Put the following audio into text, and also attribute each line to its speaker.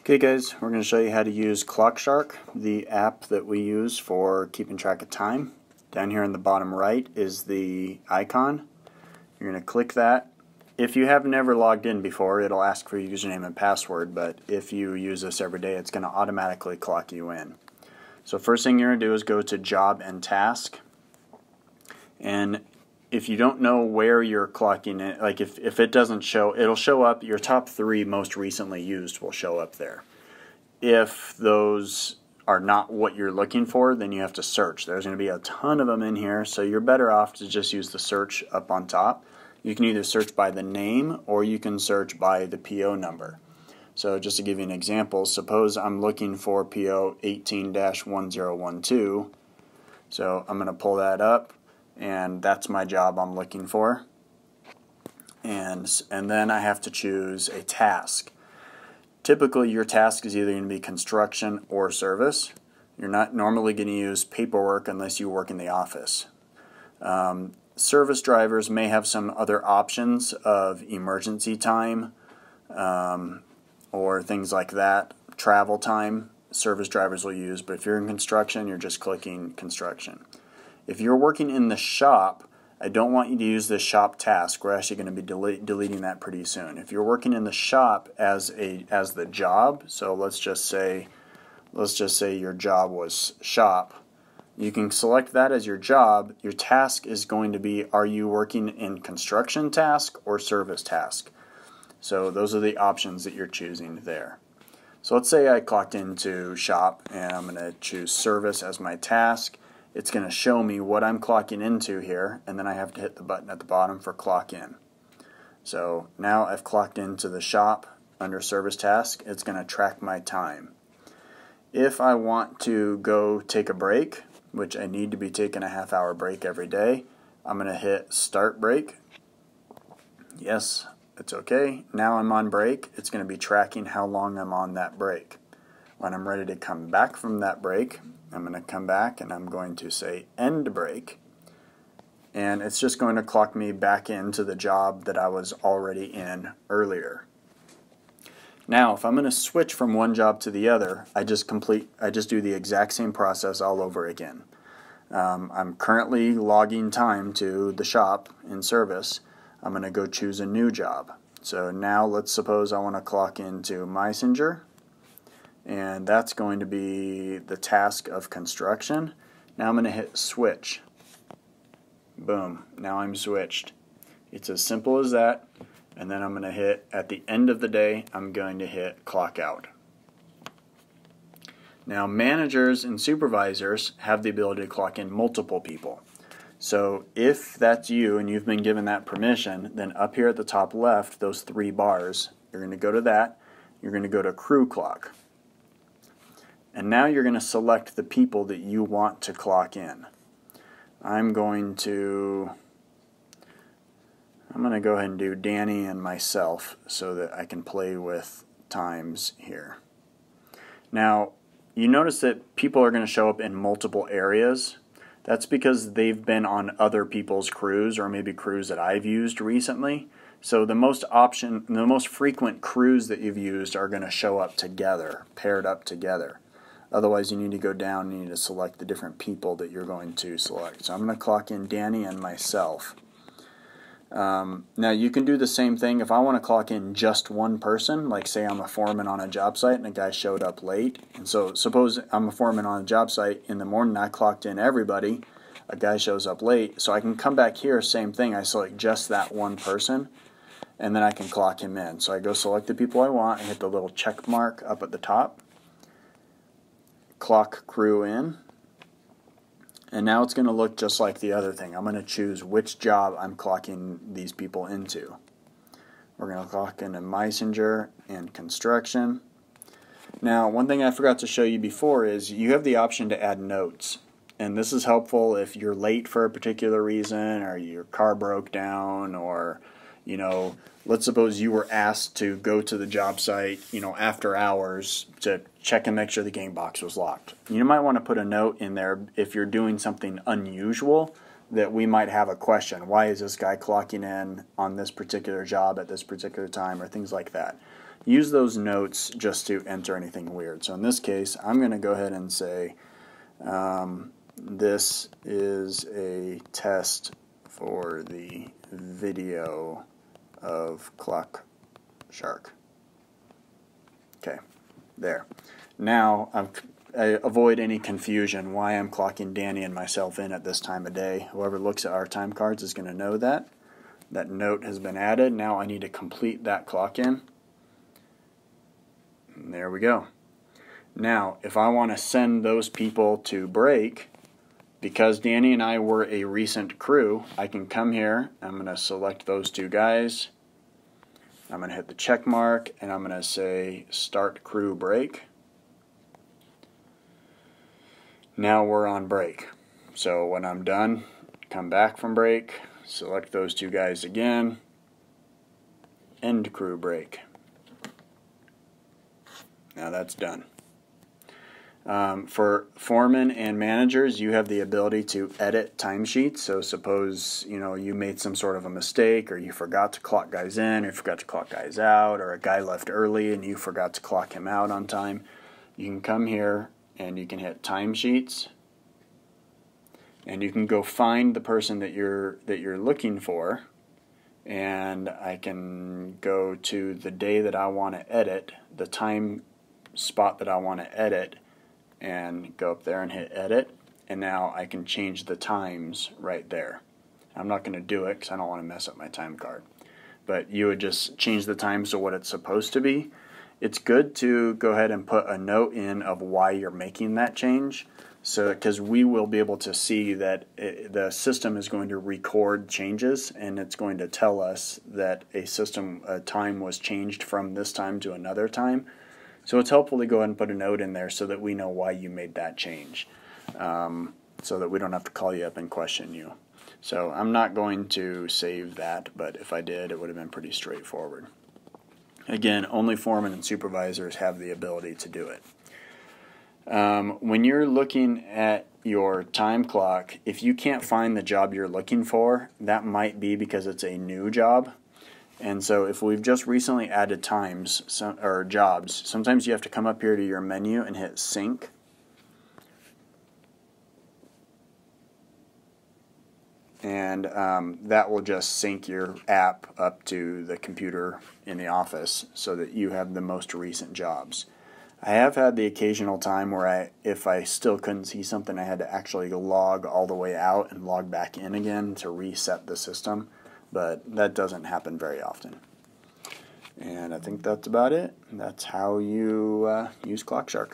Speaker 1: Okay guys, we're going to show you how to use Clockshark, the app that we use for keeping track of time. Down here in the bottom right is the icon. You're going to click that. If you have never logged in before, it'll ask for your username and password, but if you use this every day, it's going to automatically clock you in. So first thing you're going to do is go to Job and Task, and if you don't know where you're clocking in, like if it doesn't show, it'll show up, your top 3 most recently used will show up there. If those are not what you're looking for, then you have to search. There's going to be a ton of them in here, so you're better off to just use the search up on top. You can either search by the name or you can search by the PO number. So just to give you an example, suppose I'm looking for PO 18-1012. So I'm going to pull that up, and that's my job I'm looking for. And then I have to choose a task. Typically your task is either going to be construction or service. You're not normally going to use paperwork unless you work in the office. Service drivers may have some other options of emergency time or things like that. Travel time, service drivers will use, but if you're in construction, you're just clicking construction. If you're working in the shop, I don't want you to use the shop task. We're actually going to be deleting that pretty soon. If you're working in the shop as the job, so let's just say your job was shop, you can select that as your job. Your task is going to be, are you working in construction task or service task? So those are the options that you're choosing there. So let's say I clocked into shop and I'm going to choose service as my task. It's going to show me what I'm clocking into here, and then I have to hit the button at the bottom for clock in. So now I've clocked into the shop under service task. It's going to track my time. If I want to go take a break, which I need to be taking a half-hour break every day, I'm going to hit start break. Yes, it's okay. Now I'm on break. It's going to be tracking how long I'm on that break. When I'm ready to come back from that break, I'm going to come back and I'm going to say end break, and it's just going to clock me back into the job that I was already in earlier. Now if I'm going to switch from one job to the other, I just do the exact same process all over again. I'm currently logging time to the shop in service. I'm going to go choose a new job. So now let's suppose I want to clock into Messenger, and that's going to be the task of construction. Now I'm going to hit switch. Boom, now I'm switched. It's as simple as that, and then I'm going to hit, at the end of the day, I'm going to hit clock out. Now managers and supervisors have the ability to clock in multiple people. So if that's you and you've been given that permission, then up here at the top left, those 3 bars, you're going to go to that, you're going to go to crew clock. And now you're going to select the people that you want to clock in. I'm going to go ahead and do Danny and myself so that I can play with times here. Now, you notice that people are going to show up in multiple areas. That's because they've been on other people's crews, or maybe crews that I've used recently. So the most frequent crews that you've used are going to show up together, paired up together. Otherwise, you need to go down and you need to select the different people that you're going to select. So I'm going to clock in Danny and myself. Now, you can do the same thing. If I want to clock in just one person, like say I'm a foreman on a job site and a guy showed up late. And so suppose I'm a foreman on a job site. In the morning, I clocked in everybody. A guy shows up late. So I can come back here, same thing. I select just that one person, and then I can clock him in. So I go select the people I want and hit the little check mark up at the top. Clock crew in, and now it's going to look just like the other thing. I'm going to choose which job I'm clocking these people into. We're going to clock into Messenger and construction. Now, one thing I forgot to show you before is you have the option to add notes, and this is helpful if you're late for a particular reason, or your car broke down, or let's suppose you were asked to go to the job site, after hours to check and make sure the game box was locked. You might want to put a note in there if you're doing something unusual that we might have a question. Why is this guy clocking in on this particular job at this particular time, or things like that. use those notes just to enter anything weird. So in this case, I'm going to go ahead and say, this is a test for the video of Clockshark. Okay, there. Now I avoid any confusion why I'm clocking Danny and myself in at this time of day. Whoever looks at our time cards is going to know that. That note has been added. Now I need to complete that clock in. And there we go. Now, if I want to send those people to break, because Danny and I were a recent crew, I can come here, I'm going to select those two guys, I'm going to hit the check mark, and I'm going to say start crew break. Now we're on break. So when I'm done, come back from break, select those two guys again, end crew break. Now that's done. For foremen and managers, you have the ability to edit timesheets. So suppose you made some sort of a mistake, or you forgot to clock guys in, or you forgot to clock guys out, or a guy left early and you forgot to clock him out on time. You can come here and you can hit timesheets, and you can go find the person that you're looking for, and I can go to the day that I want to edit, the time spot that I want to edit, and go up there and hit edit, and now I can change the times right there. I'm not going to do it because I don't want to mess up my time card, but you would just change the times to what it's supposed to be. It's good to go ahead and put a note in of why you're making that change, so because we will be able to see that the system is going to record changes, and it's going to tell us that a time was changed from this time to another time. So it's helpful to go ahead and put a note in there so that we know why you made that change, so that we don't have to call you up and question you. So I'm not going to save that, but if I did, it would have been pretty straightforward. Again, only foremen and supervisors have the ability to do it. When you're looking at your time clock, if you can't find the job you're looking for, that might be because it's a new job. And so if we've just recently added times or jobs, sometimes you have to come up here to your menu and hit sync. And that will just sync your app up to the computer in the office so that you have the most recent jobs. I have had the occasional time where if I still couldn't see something, I had to actually log all the way out and log back in again to reset the system. But that doesn't happen very often. And I think that's about it. That's how you use Clockshark.